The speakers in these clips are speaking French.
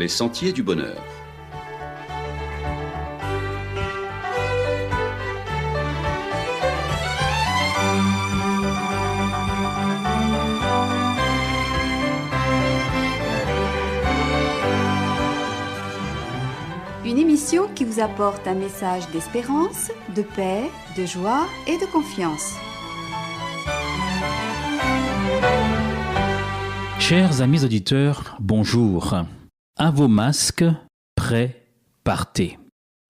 les sentiers du bonheur. Une émission qui vous apporte un message d'espérance, de paix, de joie et de confiance. Chers amis auditeurs, bonjour. À vos masques, prêts, partez.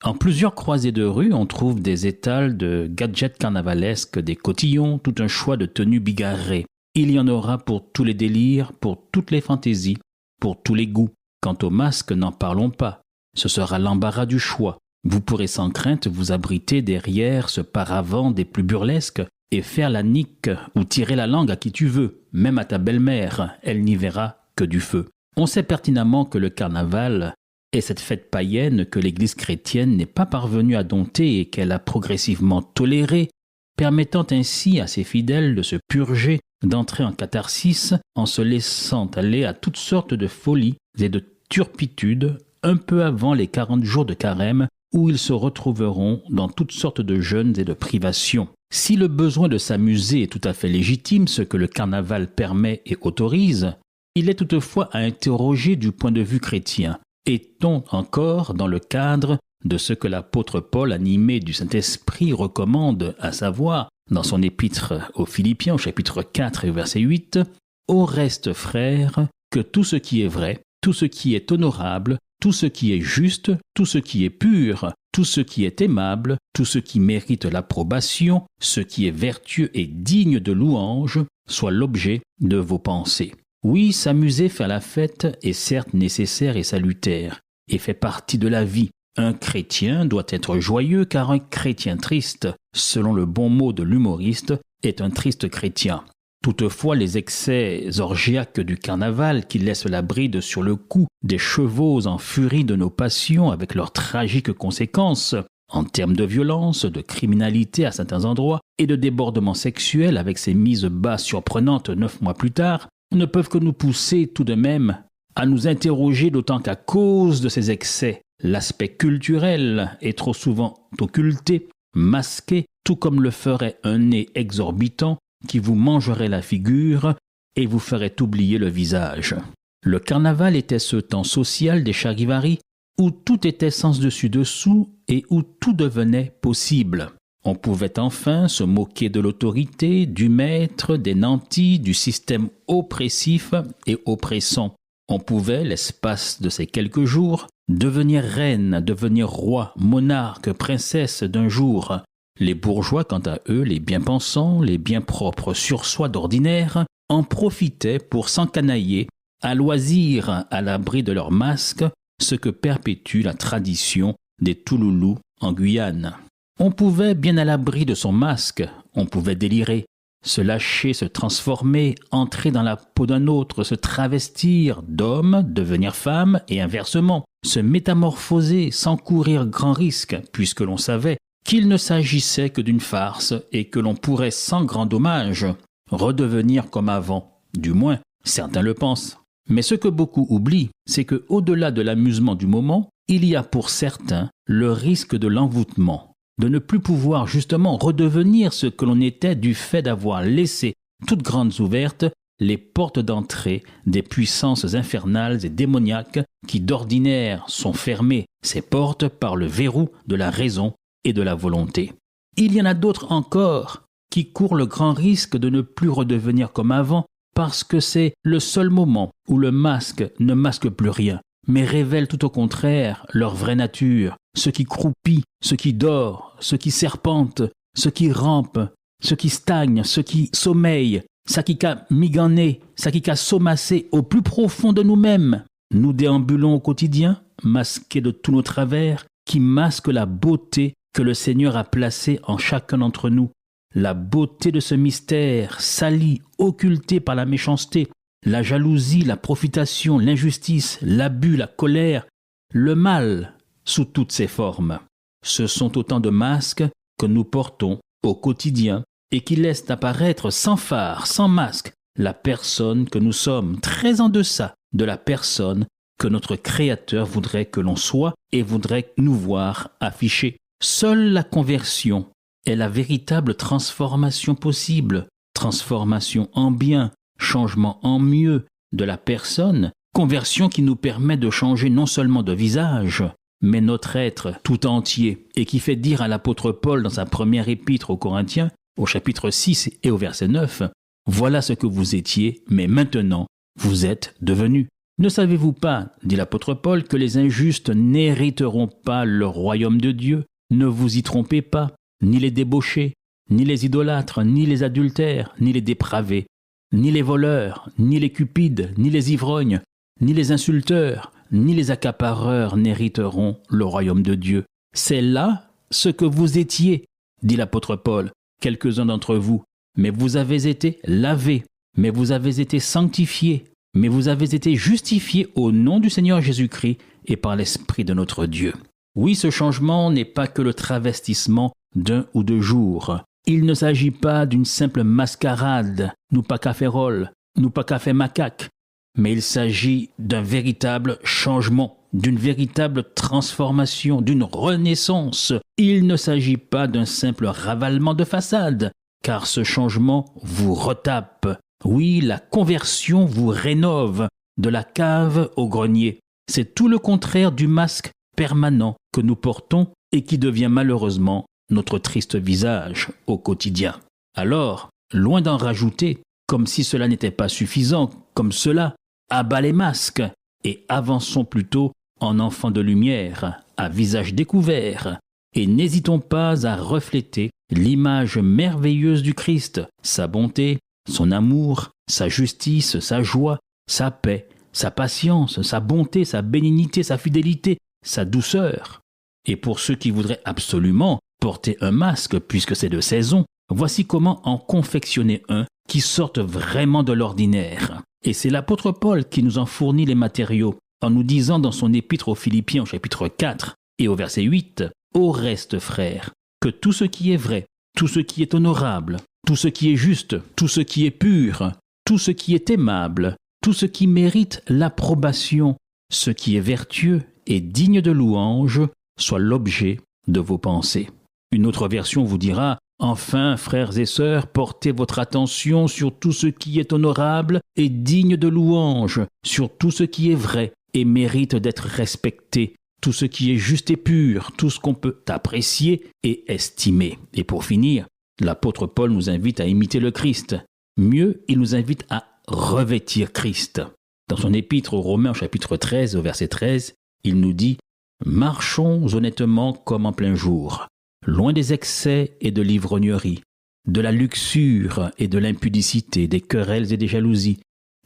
En plusieurs croisées de rue, on trouve des étals de gadgets carnavalesques, des cotillons, tout un choix de tenues bigarrées. Il y en aura pour tous les délires, pour toutes les fantaisies, pour tous les goûts. Quant aux masques, n'en parlons pas. Ce sera l'embarras du choix. Vous pourrez sans crainte vous abriter derrière ce paravent des plus burlesques et faire la nique ou tirer la langue à qui tu veux, même à ta belle-mère, elle n'y verra que du feu. On sait pertinemment que le carnaval est cette fête païenne que l'Église chrétienne n'est pas parvenue à dompter et qu'elle a progressivement tolérée, permettant ainsi à ses fidèles de se purger, d'entrer en catharsis en se laissant aller à toutes sortes de folies et de turpitudes un peu avant les 40 jours de carême où ils se retrouveront dans toutes sortes de jeûnes et de privations. Si le besoin de s'amuser est tout à fait légitime, ce que le carnaval permet et autorise, il est toutefois à interroger du point de vue chrétien. Est-on encore dans le cadre de ce que l'apôtre Paul, animé du Saint-Esprit, recommande, à savoir, dans son épître aux Philippiens, au chapitre 4 et verset 8, « Au reste, frères, que tout ce qui est vrai, tout ce qui est honorable, tout ce qui est juste, tout ce qui est pur, tout ce qui est aimable, tout ce qui mérite l'approbation, ce qui est vertueux et digne de louange, soit l'objet de vos pensées. » Oui, s'amuser, faire la fête est certes nécessaire et salutaire, et fait partie de la vie. Un chrétien doit être joyeux, car un chrétien triste, selon le bon mot de l'humoriste, est un triste chrétien. Toutefois, les excès orgiaques du carnaval qui laissent la bride sur le cou des chevaux en furie de nos passions avec leurs tragiques conséquences, en termes de violence, de criminalité à certains endroits et de débordements sexuels avec ces mises bas surprenantes 9 mois plus tard, ne peuvent que nous pousser tout de même à nous interroger, d'autant qu'à cause de ces excès, l'aspect culturel est trop souvent occulté, masqué, tout comme le ferait un nez exorbitant qui vous mangerait la figure et vous ferait oublier le visage. Le carnaval était ce temps social des Charivari où tout était sens dessus-dessous et où tout devenait possible. On pouvait enfin se moquer de l'autorité, du maître, des nantis, du système oppressif et oppressant. On pouvait, l'espace de ces quelques jours, devenir reine, devenir roi, monarque, princesse d'un jour. Les bourgeois, quant à eux, les bien-pensants, les bien-propres sur soi d'ordinaire, en profitaient pour s'encanailler, à loisir, à l'abri de leurs masques, ce que perpétue la tradition des Touloulous en Guyane. On pouvait, bien à l'abri de son masque, on pouvait délirer, se lâcher, se transformer, entrer dans la peau d'un autre, se travestir d'homme, devenir femme, et inversement, se métamorphoser sans courir grand risque, puisque l'on savait qu'il ne s'agissait que d'une farce et que l'on pourrait sans grand dommage redevenir comme avant. Du moins, certains le pensent. Mais ce que beaucoup oublient, c'est que au-delà de l'amusement du moment, il y a pour certains le risque de l'envoûtement, de ne plus pouvoir justement redevenir ce que l'on était du fait d'avoir laissé toutes grandes ouvertes les portes d'entrée des puissances infernales et démoniaques qui d'ordinaire sont fermées, ces portes, par le verrou de la raison et de la volonté. Il y en a d'autres encore qui courent le grand risque de ne plus redevenir comme avant parce que c'est le seul moment où le masque ne masque plus rien, mais révèle tout au contraire leur vraie nature, ce qui croupit, ce qui dort, ce qui serpente, ce qui rampe, ce qui stagne, ce qui sommeille, ça qui qu'a migané, ça qui qu'a somassé au plus profond de nous-mêmes. Nous déambulons au quotidien, masqués de tous nos travers, qui masquent la beauté que le Seigneur a placée en chacun d'entre nous, la beauté de ce mystère, sali, occulté par la méchanceté, la jalousie, la profitation, l'injustice, l'abus, la colère, le mal sous toutes ses formes. Ce sont autant de masques que nous portons au quotidien et qui laissent apparaître sans phare, sans masque, la personne que nous sommes, très en deçà de la personne que notre Créateur voudrait que l'on soit et voudrait nous voir afficher. Seule la conversion est la véritable transformation possible, transformation en bien, changement en mieux de la personne, conversion qui nous permet de changer non seulement de visage, mais notre être tout entier, et qui fait dire à l'apôtre Paul dans sa première épître aux Corinthiens, au chapitre 6 et au verset 9, « Voilà ce que vous étiez, mais maintenant vous êtes devenus. » Ne savez-vous pas, dit l'apôtre Paul, que les injustes n'hériteront pas le royaume de Dieu? Ne vous y trompez pas, ni les débauchés, ni les idolâtres, ni les adultères, ni les dépravés, ni les voleurs, ni les cupides, ni les ivrognes, ni les insulteurs, ni les accapareurs n'hériteront le royaume de Dieu. C'est là ce que vous étiez, dit l'apôtre Paul, quelques-uns d'entre vous. Mais vous avez été lavés, mais vous avez été sanctifiés, mais vous avez été justifiés au nom du Seigneur Jésus-Christ et par l'Esprit de notre Dieu. Oui, ce changement n'est pas que le travestissement d'un ou deux jours. Il ne s'agit pas d'une simple mascarade, nous pas caférole, nous pas café macaque, mais il s'agit d'un véritable changement, d'une véritable transformation, d'une renaissance. Il ne s'agit pas d'un simple ravalement de façade, car ce changement vous retape. Oui, la conversion vous rénove, de la cave au grenier. C'est tout le contraire du masque permanent que nous portons et qui devient malheureusement notre triste visage au quotidien. Alors, loin d'en rajouter, comme si cela n'était pas suffisant, comme cela, abat les masques et avançons plutôt en enfants de lumière, à visage découvert, et n'hésitons pas à refléter l'image merveilleuse du Christ, sa bonté, son amour, sa justice, sa joie, sa paix, sa patience, sa bonté, sa bénignité, sa fidélité, sa douceur. Et pour ceux qui voudraient absolument porter un masque, puisque c'est de saison, voici comment en confectionner un qui sorte vraiment de l'ordinaire. Et c'est l'apôtre Paul qui nous en fournit les matériaux, en nous disant dans son épître aux Philippiens au chapitre 4 et au verset 8, « Au reste, frères, que tout ce qui est vrai, tout ce qui est honorable, tout ce qui est juste, tout ce qui est pur, tout ce qui est aimable, tout ce qui mérite l'approbation, ce qui est vertueux et digne de louange, soit l'objet de vos pensées. » Une autre version vous dira « Enfin, frères et sœurs, portez votre attention sur tout ce qui est honorable et digne de louange, sur tout ce qui est vrai et mérite d'être respecté, tout ce qui est juste et pur, tout ce qu'on peut apprécier et estimer. » Et pour finir, l'apôtre Paul nous invite à imiter le Christ. Mieux, il nous invite à revêtir Christ. Dans son épître aux Romains, chapitre 13, au verset 13, il nous dit « Marchons honnêtement comme en plein jour, loin des excès et de l'ivrognerie, de la luxure et de l'impudicité, des querelles et des jalousies,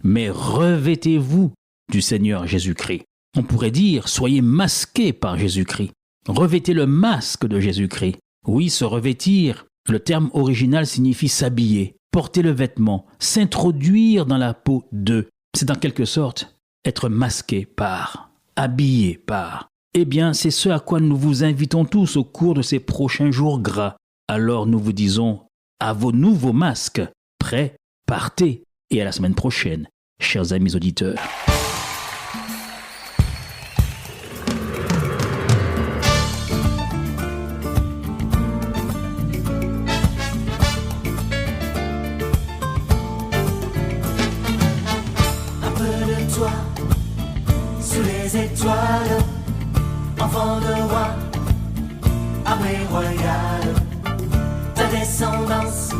mais revêtez-vous du Seigneur Jésus-Christ. » On pourrait dire « Soyez masqués par Jésus-Christ. Revêtez le masque de Jésus-Christ. » Oui, se revêtir, le terme original signifie s'habiller, porter le vêtement, s'introduire dans la peau de. C'est en quelque sorte être masqué par, habillé par. Eh bien, c'est ce à quoi nous vous invitons tous au cours de ces prochains jours gras. Alors nous vous disons à vos nouveaux masques, prêts, partez, et à la semaine prochaine, chers amis auditeurs. Sous les étoiles, enfant de roi, armée royale, ta descendance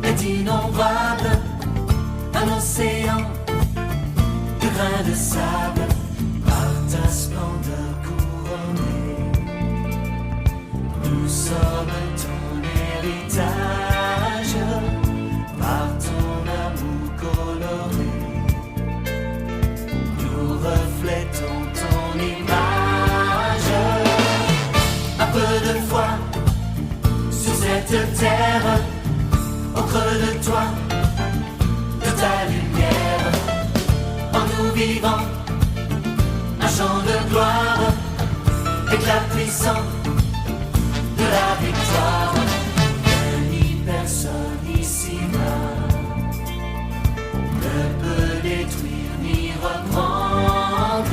est innombrable, un océan de grains de sable, par ta splendeur couronnée. Nous sommes ton héritage, par ton amour coloré. Reflétons ton image, un peu de foi sur cette terre, au creux de toi, de ta lumière, en nous vivant un chant de gloire, éclat puissant de la victoire. Ni personne ici-bas ne peut détruire ni reprendre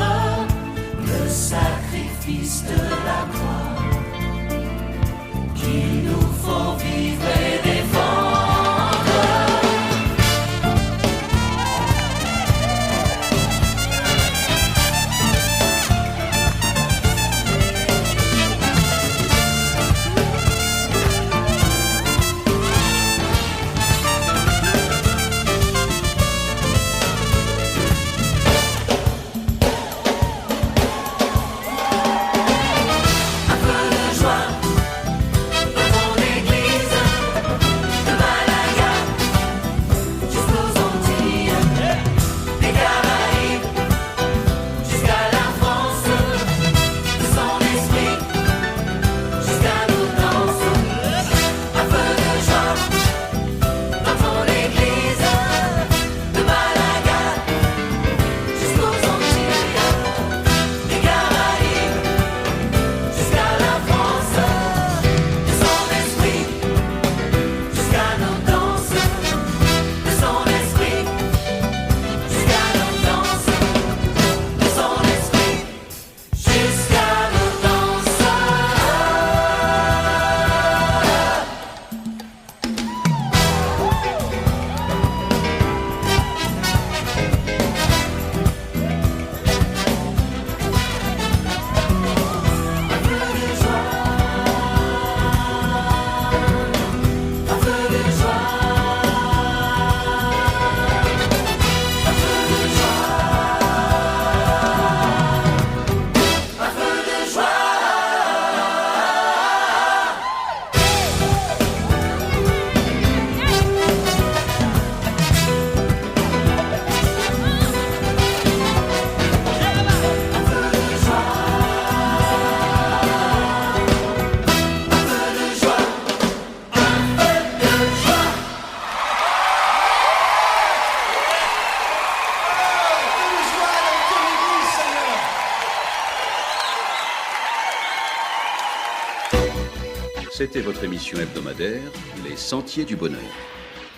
C'était votre émission hebdomadaire, Les Sentiers du Bonheur.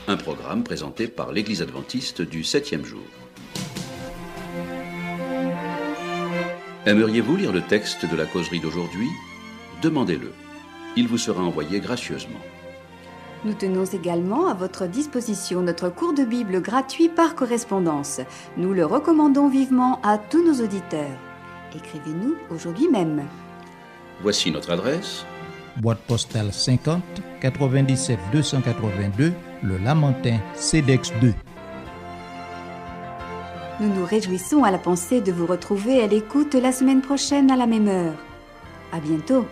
Un programme présenté par l'Église adventiste du 7e jour. Aimeriez-vous lire le texte de la causerie d'aujourd'hui ? Demandez-le. Il vous sera envoyé gracieusement. Nous tenons également à votre disposition notre cours de Bible gratuit par correspondance. Nous le recommandons vivement à tous nos auditeurs. Écrivez-nous aujourd'hui même. Voici notre adresse. Boîte postale 50 97 282, Le Lamentin, CEDEX 2. Nous nous réjouissons à la pensée de vous retrouver à l'écoute la semaine prochaine à la même heure. À bientôt.